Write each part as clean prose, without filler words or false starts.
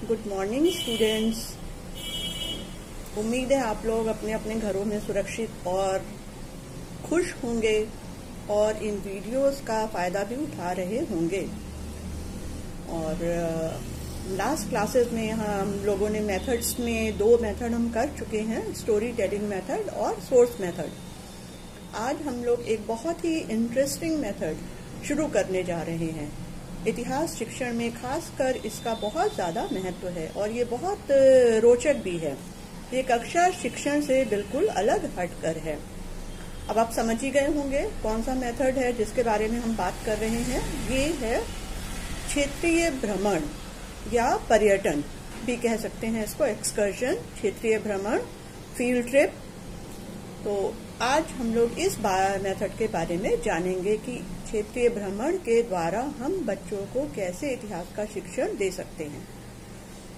Good morning students. उम्मीद है आप लोग अपने अपने घरों में सुरक्षित और खुश होंगे और इन वीडियोस का फ़ायदा भी उठा रहे होंगे। और लास्ट क्लासेस में यहाँ हम लोगों ने मेथड्स में 2 मेथड हम कर चुके हैं, स्टोरी टेलिंग मेथड और सोर्स मेथड। आज हम लोग एक बहुत ही इंटरेस्टिंग मेथड शुरू करने जा रहे हैं। इतिहास शिक्षण में खासकर इसका बहुत ज़्यादा महत्व है और ये बहुत रोचक भी है। ये कक्षा शिक्षण से बिल्कुल अलग हटकर है। अब आप समझ ही गए होंगे कौन सा मेथड है जिसके बारे में हम बात कर रहे हैं। ये है क्षेत्रीय भ्रमण या पर्यटन भी कह सकते हैं इसको, एक्सकर्शन, क्षेत्रीय भ्रमण, फील्ड ट्रिप। तो आज हम लोग इस मेथड के बारे में जानेंगे कि क्षेत्रीय भ्रमण के द्वारा हम बच्चों को कैसे इतिहास का शिक्षण दे सकते हैं।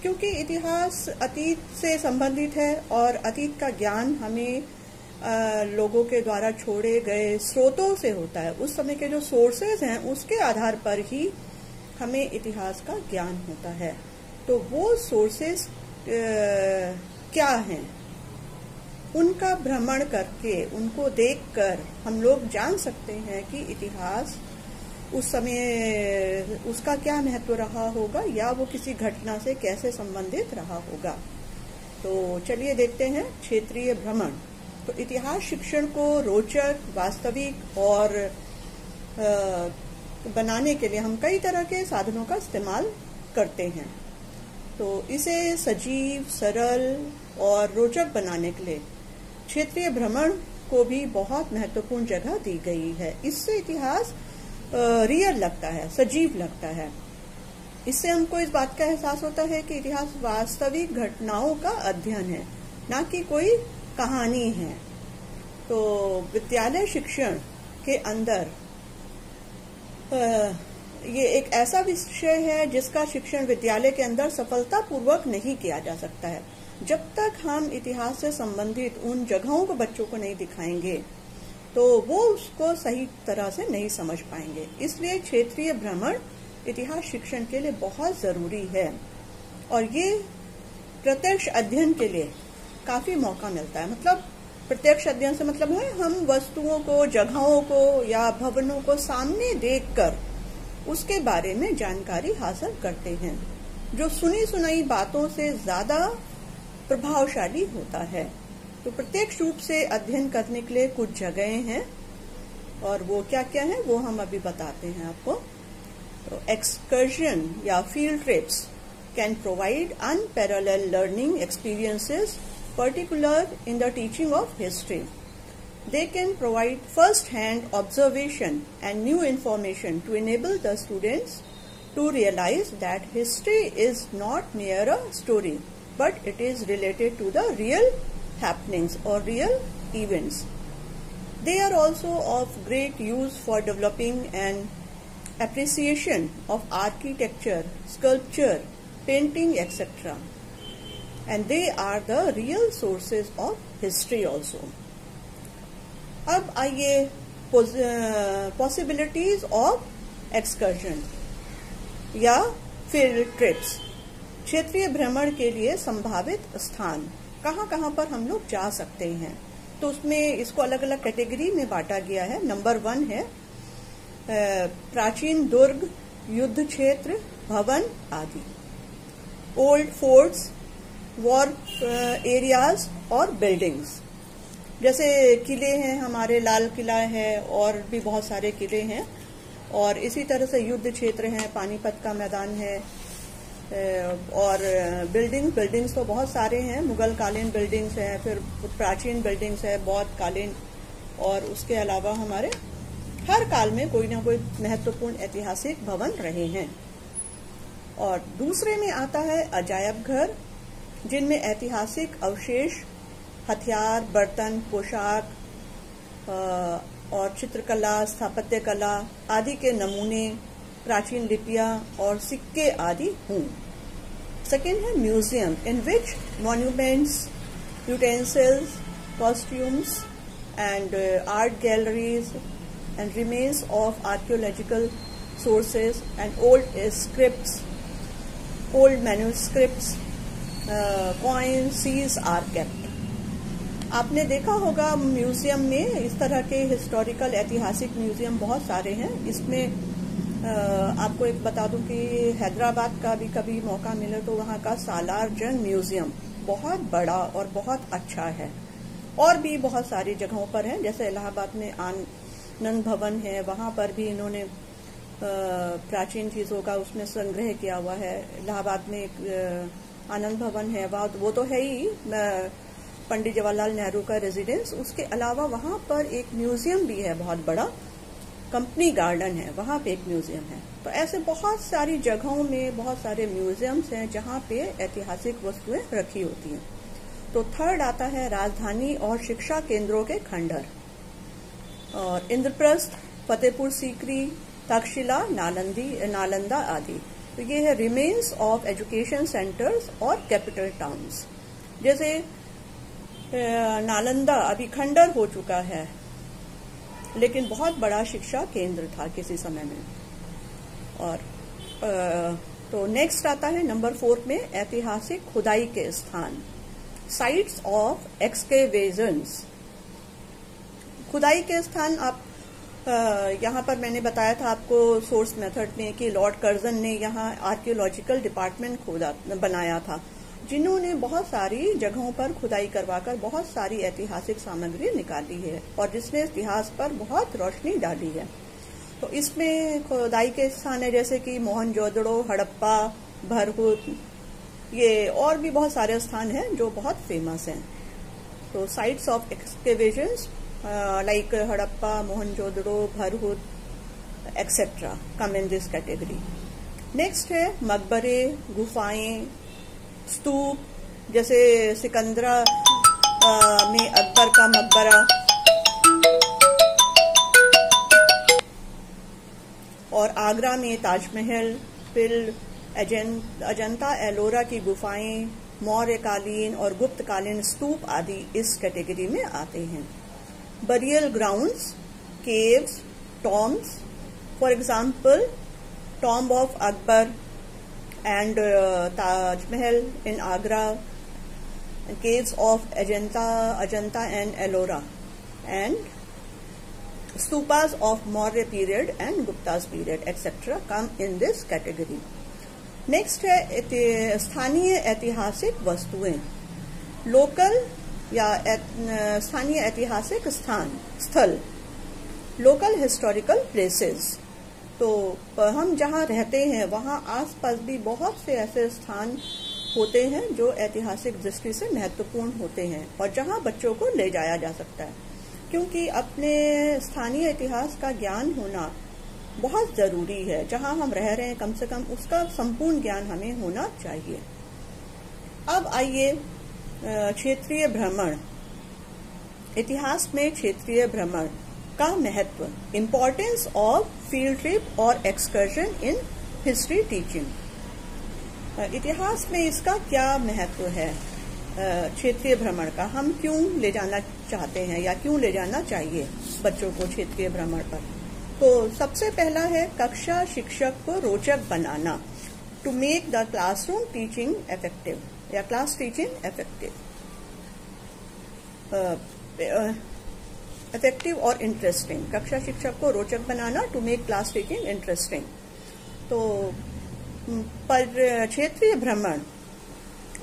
क्योंकि इतिहास अतीत से संबंधित है और अतीत का ज्ञान हमें लोगों के द्वारा छोड़े गए स्रोतों से होता है। उस समय के जो सोर्सेज हैं उसके आधार पर ही हमें इतिहास का ज्ञान होता है। तो वो सोर्सेज क्या हैं, उनका भ्रमण करके, उनको देखकर हम लोग जान सकते हैं कि इतिहास उस समय उसका क्या महत्व रहा होगा या वो किसी घटना से कैसे संबंधित रहा होगा। तो चलिए देखते हैं क्षेत्रीय भ्रमण। तो इतिहास शिक्षण को रोचक, वास्तविक और बनाने के लिए हम कई तरह के साधनों का इस्तेमाल करते हैं। तो इसे सजीव, सरल और रोचक बनाने के लिए क्षेत्रीय भ्रमण को भी बहुत महत्वपूर्ण जगह दी गई है। इससे इतिहास रियल लगता है, सजीव लगता है। इससे हमको इस बात का एहसास होता है कि इतिहास वास्तविक घटनाओं का अध्ययन है, ना कि कोई कहानी है। तो विद्यालय शिक्षण के अंदर ये एक ऐसा विषय है जिसका शिक्षण विद्यालय के अंदर सफलतापूर्वक नहीं किया जा सकता है जब तक हम इतिहास से संबंधित उन जगहों को बच्चों को नहीं दिखाएंगे, तो वो उसको सही तरह से नहीं समझ पाएंगे। इसलिए क्षेत्रीय भ्रमण इतिहास शिक्षण के लिए बहुत जरूरी है और ये प्रत्यक्ष अध्ययन के लिए काफी मौका मिलता है। मतलब प्रत्यक्ष अध्ययन से मतलब है हम वस्तुओं को, जगहों को या भवनों को सामने देखकर उसके बारे में जानकारी हासिल करते हैं, जो सुनी सुनाई बातों से ज्यादा प्रभावशाली होता है। तो प्रत्यक्ष रूप से अध्ययन करने के लिए कुछ जगहें हैं और वो क्या क्या है वो हम अभी बताते हैं आपको। तो एक्सकर्शन या field trips can provide unparalleled learning experiences particular in the teaching of history. They can provide first-hand observation and new information to enable the students to realize that history is not mere a story, but it is related to the real happenings or real events. They are also of great use for developing an appreciation of architecture, sculpture, painting, etc. And they are the real sources of history also. अब आइए possibilities of excursion या field trips। क्षेत्रीय भ्रमण के लिए संभावित स्थान कहाँ कहाँ पर हम लोग जा सकते हैं। तो उसमें इसको अलग अलग कैटेगरी में बांटा गया है। नंबर 1 है प्राचीन दुर्ग, युद्ध क्षेत्र, भवन आदि, ओल्ड फोर्ट्स, वॉर एरियाज और बिल्डिंग्स। जैसे किले हैं, हमारे लाल किला है और भी बहुत सारे किले हैं। और इसी तरह से युद्ध क्षेत्र हैं, पानीपत का मैदान है। और बिल्डिंग्स तो बहुत सारे हैं, मुगल कालीन बिल्डिंग्स हैं, फिर प्राचीन बिल्डिंग्स है, बौद्ध कालीन, और उसके अलावा हमारे हर काल में कोई ना कोई महत्वपूर्ण ऐतिहासिक भवन रहे हैं। और दूसरे में आता है अजायब घर, जिनमें ऐतिहासिक अवशेष, हथियार, बर्तन, पोशाक और चित्रकला, स्थापत्य कला आदि के नमूने, प्राचीन लिपियां और सिक्के आदि हों। सेकेंड है museum, in which monuments, utensils, costumes and art galleries and remains of archaeological sources and old scripts old manuscripts, coins, seals are kept. आपने देखा होगा म्यूजियम में इस तरह के हिस्टोरिकल ऐतिहासिक म्यूजियम बहुत सारे हैं। इसमें आपको एक बता दूं कि हैदराबाद का भी कभी मौका मिले तो वहाँ का सालार जंग म्यूजियम बहुत बड़ा और बहुत अच्छा है। और भी बहुत सारी जगहों पर है, जैसे इलाहाबाद में आनंद भवन है, वहाँ पर भी इन्होंने प्राचीन चीजों का उसमें संग्रह किया हुआ है। इलाहाबाद में एक आनंद भवन है, वो तो है ही पंडित जवाहरलाल नेहरू का रेजिडेंस। उसके अलावा वहाँ पर एक म्यूजियम भी है बहुत बड़ा, कंपनी गार्डन है, वहाँ पे एक म्यूजियम है। तो ऐसे बहुत सारी जगहों में बहुत सारे म्यूजियम्स हैं जहाँ पे ऐतिहासिक वस्तुएं रखी होती हैं। तो थर्ड आता है राजधानी और शिक्षा केंद्रों के खंडहर, और इंद्रप्रस्थ, फतेहपुर सीकरी, तक्षशिला, नालंदा आदि। तो ये है रिमेन्स ऑफ एजुकेशन सेंटर्स और कैपिटल टाउन्स। जैसे नालंदा अभी खंडहर हो चुका है, लेकिन बहुत बड़ा शिक्षा केंद्र था किसी समय में। और तो नेक्स्ट आता है नंबर 4 में ऐतिहासिक खुदाई के स्थान, साइट्स ऑफ एक्सकेवेशंस। खुदाई के स्थान आप यहाँ पर मैंने बताया था आपको सोर्स मेथड में कि लॉर्ड कर्जन ने यहाँ आर्कियोलॉजिकल डिपार्टमेंट बनाया था, जिन्होंने बहुत सारी जगहों पर खुदाई करवाकर बहुत सारी ऐतिहासिक सामग्री निकाली है और जिसने इतिहास पर बहुत रोशनी डाली है। तो इसमें खुदाई के स्थान है जैसे कि मोहनजोदड़ो, हड़प्पा, भरहुत, ये और भी बहुत सारे स्थान हैं जो बहुत फेमस हैं। तो sites of excavations like Harappa, Mohenjodaro, Bharhut etcetera come in this category. Next है मकबरे, गुफाएं, स्तूप, जैसे सिकंदरा में अकबर का मकबरा, और आगरा में ताजमहल, फिर अजंता एलोरा की गुफाएं, मौर्यकालीन और गुप्तकालीन स्तूप आदि इस कैटेगरी में आते हैं। Burial grounds, caves, tombs, for example tomb of Akbar and Taj Mahal in Agra, caves of Ajanta and Ellora, and stupas of Maurya period and Gupta's period, etc. come in this category. Next है स्थानीय ऐतिहासिक वस्तुएं, local या स्थानीय ऐतिहासिक स्थल, local historical places. तो हम जहाँ रहते हैं वहाँ आसपास भी बहुत से ऐसे स्थान होते हैं जो ऐतिहासिक दृष्टि से महत्वपूर्ण होते हैं और जहाँ बच्चों को ले जाया जा सकता है, क्योंकि अपने स्थानीय इतिहास का ज्ञान होना बहुत जरूरी है। जहाँ हम रह रहे हैं कम से कम उसका संपूर्ण ज्ञान हमें होना चाहिए। अब आइए क्षेत्रीय भ्रमण, इतिहास में क्षेत्रीय भ्रमण का महत्व, इम्पोर्टेंस ऑफ फील्ड ट्रिप और एक्सकर्शन इन हिस्ट्री टीचिंग। इतिहास में इसका क्या महत्व है, क्षेत्रीय भ्रमण का हम क्यों ले जाना चाहते हैं या क्यों ले जाना चाहिए बच्चों को क्षेत्रीय भ्रमण पर। तो सबसे पहला है कक्षा शिक्षक को रोचक बनाना, to make the classroom teaching effective या क्लास टीचिंग इफेक्टिव, इफेक्टिव और इंटरेस्टिंग। कक्षा शिक्षक को रोचक बनाना, to make class teaching interesting. तो पर क्षेत्रीय भ्रमण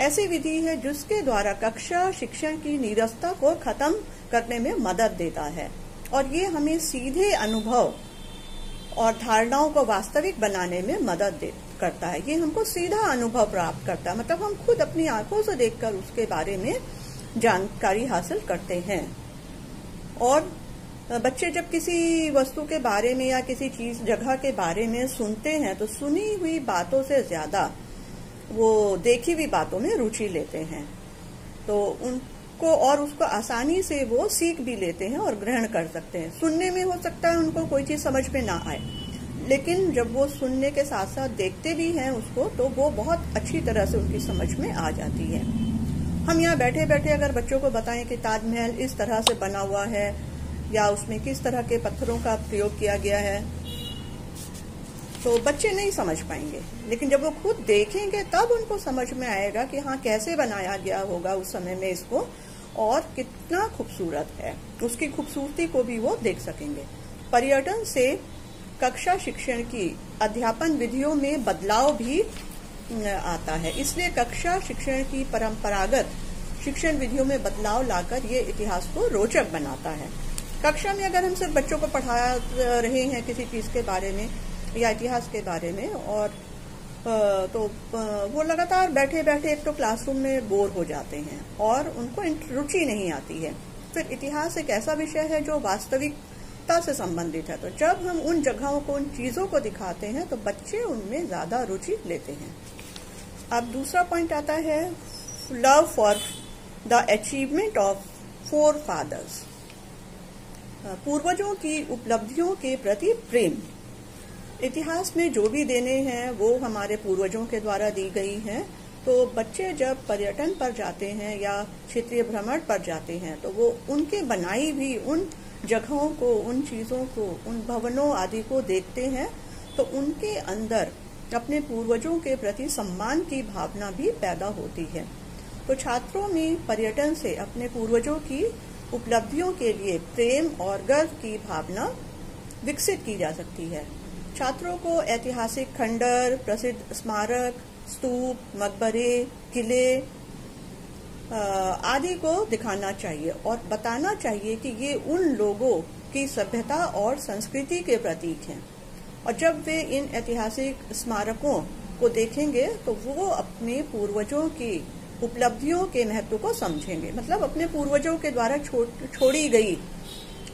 ऐसी विधि है जिसके द्वारा कक्षा शिक्षण की नीरसता को खत्म करने में मदद देता है और ये हमें सीधे अनुभव और धारणाओं को वास्तविक बनाने में मदद करता है। ये हमको सीधा अनुभव प्राप्त करता है, मतलब हम खुद अपनी आंखों से देखकर उसके बारे में जानकारी हासिल करते हैं। और बच्चे जब किसी वस्तु के बारे में या किसी चीज जगह के बारे में सुनते हैं तो सुनी हुई बातों से ज्यादा वो देखी हुई बातों में रुचि लेते हैं, तो उनको और उसको आसानी से वो सीख भी लेते हैं और ग्रहण कर सकते हैं। सुनने में हो सकता है उनको कोई चीज समझ में ना आए, लेकिन जब वो सुनने के साथ साथ देखते भी हैं उसको तो वो बहुत अच्छी तरह से उनकी समझ में आ जाती है। हम यहाँ बैठे बैठे अगर बच्चों को बताएं कि ताजमहल इस तरह से बना हुआ है या उसमें किस तरह के पत्थरों का प्रयोग किया गया है तो बच्चे नहीं समझ पाएंगे, लेकिन जब वो खुद देखेंगे तब उनको समझ में आएगा कि हाँ कैसे बनाया गया होगा उस समय में इसको और कितना खूबसूरत है, उसकी खूबसूरती को भी वो देख सकेंगे। पर्यटन से कक्षा शिक्षण की अध्यापन विधियों में बदलाव भी आता है, इसलिए कक्षा शिक्षण की परंपरागत शिक्षण विधियों में बदलाव लाकर ये इतिहास को रोचक बनाता है। कक्षा में अगर हम सिर्फ बच्चों को पढ़ा रहे हैं किसी चीज के बारे में या इतिहास के बारे में और तो वो लगातार बैठे बैठे एक तो क्लासरूम में बोर हो जाते हैं और उनको रुचि नहीं आती है। फिर इतिहास एक ऐसा विषय है जो वास्तविकता से संबंधित है, तो जब हम उन जगहों को, उन चीजों को दिखाते हैं तो बच्चे उनमें ज्यादा रुचि लेते हैं। अब दूसरा पॉइंट आता है love for the achievement of forefathers, पूर्वजों की उपलब्धियों के प्रति प्रेम। इतिहास में जो भी देने हैं वो हमारे पूर्वजों के द्वारा दी गई हैं, तो बच्चे जब पर्यटन पर जाते हैं या क्षेत्रीय भ्रमण पर जाते हैं तो वो उनके बनाई भी उन जगहों को, उन चीजों को, उन भवनों आदि को देखते हैं तो उनके अंदर अपने पूर्वजों के प्रति सम्मान की भावना भी पैदा होती है। तो छात्रों में पर्यटन से अपने पूर्वजों की उपलब्धियों के लिए प्रेम और गर्व की भावना विकसित की जा सकती है। छात्रों को ऐतिहासिक खंडर, प्रसिद्ध स्मारक, स्तूप, मकबरे, किले आदि को दिखाना चाहिए और बताना चाहिए कि ये उन लोगों की सभ्यता और संस्कृति के प्रतीक हैं। और जब वे इन ऐतिहासिक स्मारकों को देखेंगे तो वो अपने पूर्वजों की उपलब्धियों के महत्व को समझेंगे, मतलब अपने पूर्वजों के द्वारा छोड़ी गई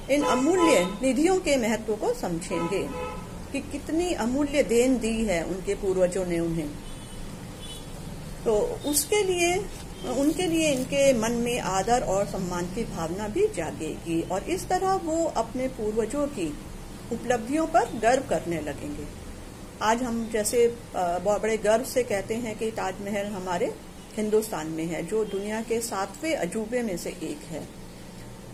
इन अमूल्य निधियों के महत्व को समझेंगे कि कितनी अमूल्य देन दी है उनके पूर्वजों ने उन्हें। तो उसके लिए उनके लिए इनके मन में आदर और सम्मान की भावना भी जागेगी और इस तरह वो अपने पूर्वजों की उपलब्धियों पर गर्व करने लगेंगे। आज हम जैसे बहुत बड़े गर्व से कहते हैं कि ताजमहल हमारे हिंदुस्तान में है, जो दुनिया के 7वें अजूबे में से एक है।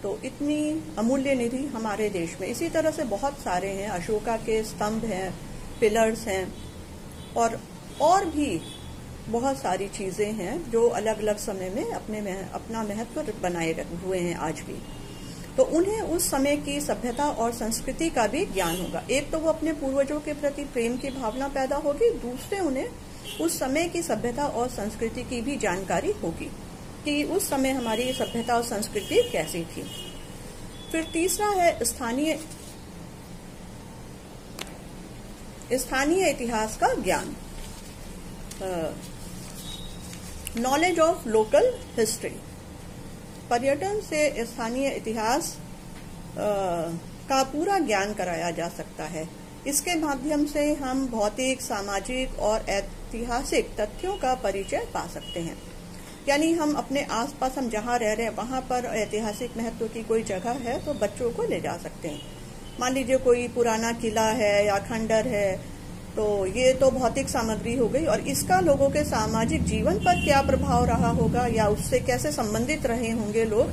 तो इतनी अमूल्य निधि हमारे देश में इसी तरह से बहुत सारे हैं, अशोका के स्तंभ हैं, पिलर्स हैं और भी बहुत सारी चीजें हैं जो अलग अलग समय में अपना महत्व बनाए हुए हैं आज भी। तो उन्हें उस समय की सभ्यता और संस्कृति का भी ज्ञान होगा। एक तो वो अपने पूर्वजों के प्रति प्रेम की भावना पैदा होगी, दूसरे उन्हें उस समय की सभ्यता और संस्कृति की भी जानकारी होगी कि उस समय हमारी सभ्यता और संस्कृति कैसी थी। फिर तीसरा है स्थानीय इतिहास का ज्ञान, नॉलेज ऑफ लोकल हिस्ट्री। पर्यटन से स्थानीय इतिहास का पूरा ज्ञान कराया जा सकता है। इसके माध्यम से हम भौतिक, सामाजिक और ऐतिहासिक तथ्यों का परिचय पा सकते हैं। यानी हम अपने आसपास, हम जहाँ रह रहे हैं वहाँ पर ऐतिहासिक महत्व की कोई जगह है तो बच्चों को ले जा सकते हैं। मान लीजिए कोई पुराना किला है या खंडर है, तो ये तो भौतिक सामग्री हो गई और इसका लोगों के सामाजिक जीवन पर क्या प्रभाव रहा होगा या उससे कैसे संबंधित रहे होंगे लोग,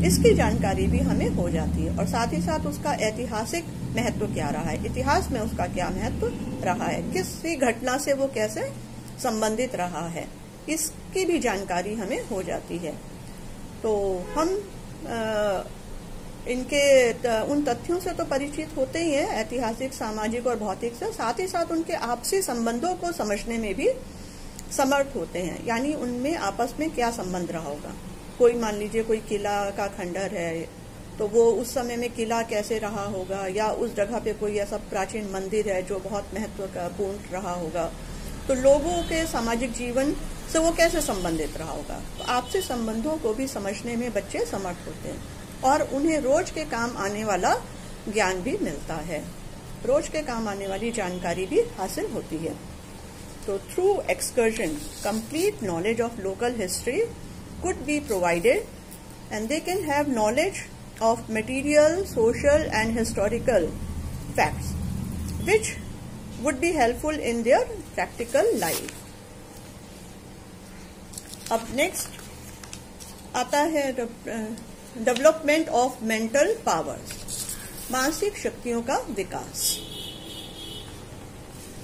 इसकी जानकारी भी हमें हो जाती है। और साथ ही साथ उसका ऐतिहासिक महत्व क्या रहा है, इतिहास में उसका क्या महत्व रहा है, किसी घटना से वो कैसे संबंधित रहा है, इसकी भी जानकारी हमें हो जाती है। तो हम उन तथ्यों से तो परिचित होते ही हैं, ऐतिहासिक, सामाजिक और भौतिक से, साथ ही साथ उनके आपसी संबंधों को समझने में भी समर्थ होते हैं। यानी उनमें आपस में क्या संबंध रहा होगा। कोई मान लीजिए कोई किला का खंडर है तो वो उस समय में किला कैसे रहा होगा, या उस जगह पे कोई ऐसा प्राचीन मंदिर है जो बहुत महत्वपूर्ण रहा होगा, तो लोगों के सामाजिक जीवन से वो कैसे संबंधित रहा होगा। तो आपसी संबंधों को भी समझने में बच्चे समर्थ होते हैं और उन्हें रोज के काम आने वाला ज्ञान भी मिलता है, रोज के काम आने वाली जानकारी भी हासिल होती है। तो through excursion complete knowledge of local history could be provided and they can have knowledge of material, social and historical facts which would be helpful in their practical life. अब नेक्स्ट आता है डेवलपमेंट ऑफ मेंटल पावर्स, मानसिक शक्तियों का विकास।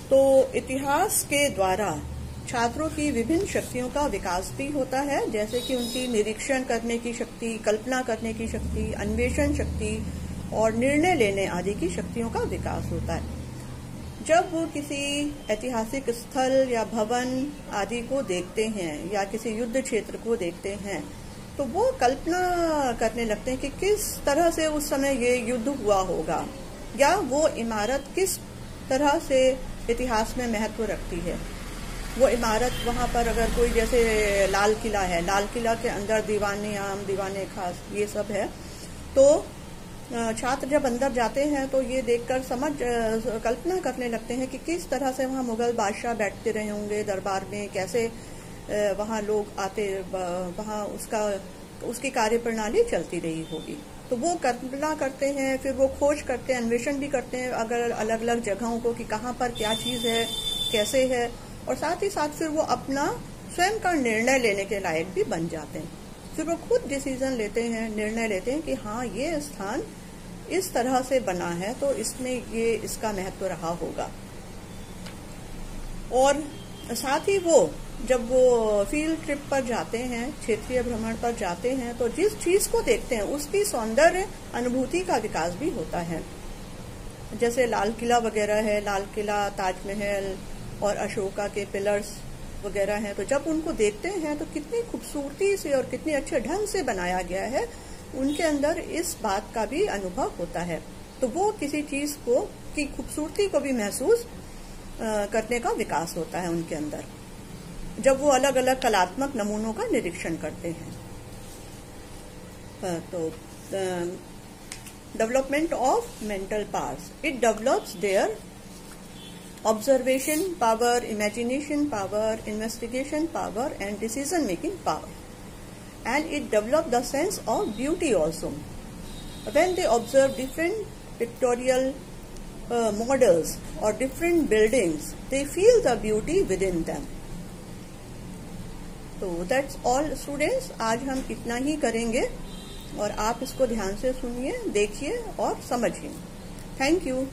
तो इतिहास के द्वारा छात्रों की विभिन्न शक्तियों का विकास भी होता है, जैसे कि उनकी निरीक्षण करने की शक्ति, कल्पना करने की शक्ति, अन्वेषण शक्ति और निर्णय लेने आदि की शक्तियों का विकास होता है। जब वो किसी ऐतिहासिक स्थल या भवन आदि को देखते हैं या किसी युद्ध क्षेत्र को देखते हैं तो वो कल्पना करने लगते हैं कि किस तरह से उस समय ये युद्ध हुआ होगा, या वो इमारत किस तरह से इतिहास में महत्व रखती है। वो इमारत वहाँ पर अगर कोई जैसे लाल किला है, लाल किला के अंदर दीवाने आम, दीवाने खास ये सब है, तो छात्र जब अंदर जाते हैं तो ये देखकर कल्पना करने लगते हैं कि किस तरह से वहाँ मुगल बादशाह बैठते रहे होंगे दरबार में, कैसे वहाँ लोग आते, वहाँ उसकी कार्यप्रणाली चलती रही होगी। तो वो कल्पना करते हैं, फिर वो खोज करते हैं, अन्वेषण भी करते हैं अगर अलग अलग जगहों को कि कहाँ पर क्या चीज़ है, कैसे है, और साथ ही साथ फिर वो अपना स्वयं का निर्णय लेने के लायक भी बन जाते हैं। फिर वो खुद डिसीजन लेते हैं, निर्णय लेते हैं कि हाँ ये स्थान इस तरह से बना है तो इसमें ये इसका महत्व रहा होगा। और साथ ही वो जब वो फील्ड ट्रिप पर जाते हैं, क्षेत्रीय भ्रमण पर जाते हैं, तो जिस चीज को देखते हैं उसकी सौंदर्य अनुभूति का विकास भी होता है। जैसे लाल किला वगैरह है, लाल किला, ताजमहल और अशोका के पिलर्स वगैरह हैं, तो जब उनको देखते हैं तो कितनी खूबसूरती से और कितने अच्छे ढंग से बनाया गया है, उनके अंदर इस बात का भी अनुभव होता है। तो वो किसी चीज को की खूबसूरती को भी महसूस करने का विकास होता है उनके अंदर, जब वो अलग अलग कलात्मक नमूनों का निरीक्षण करते हैं। तो development of mental powers, it develops there observation power, imagination power, investigation power and decision making power, and it developed the sense of beauty also. When they observe different pictorial models or different buildings, they feel the beauty within them. तो that's all students, आज हम इतना ही करेंगे और आप इसको ध्यान से सुनिए, देखिए और समझिए। Thank you.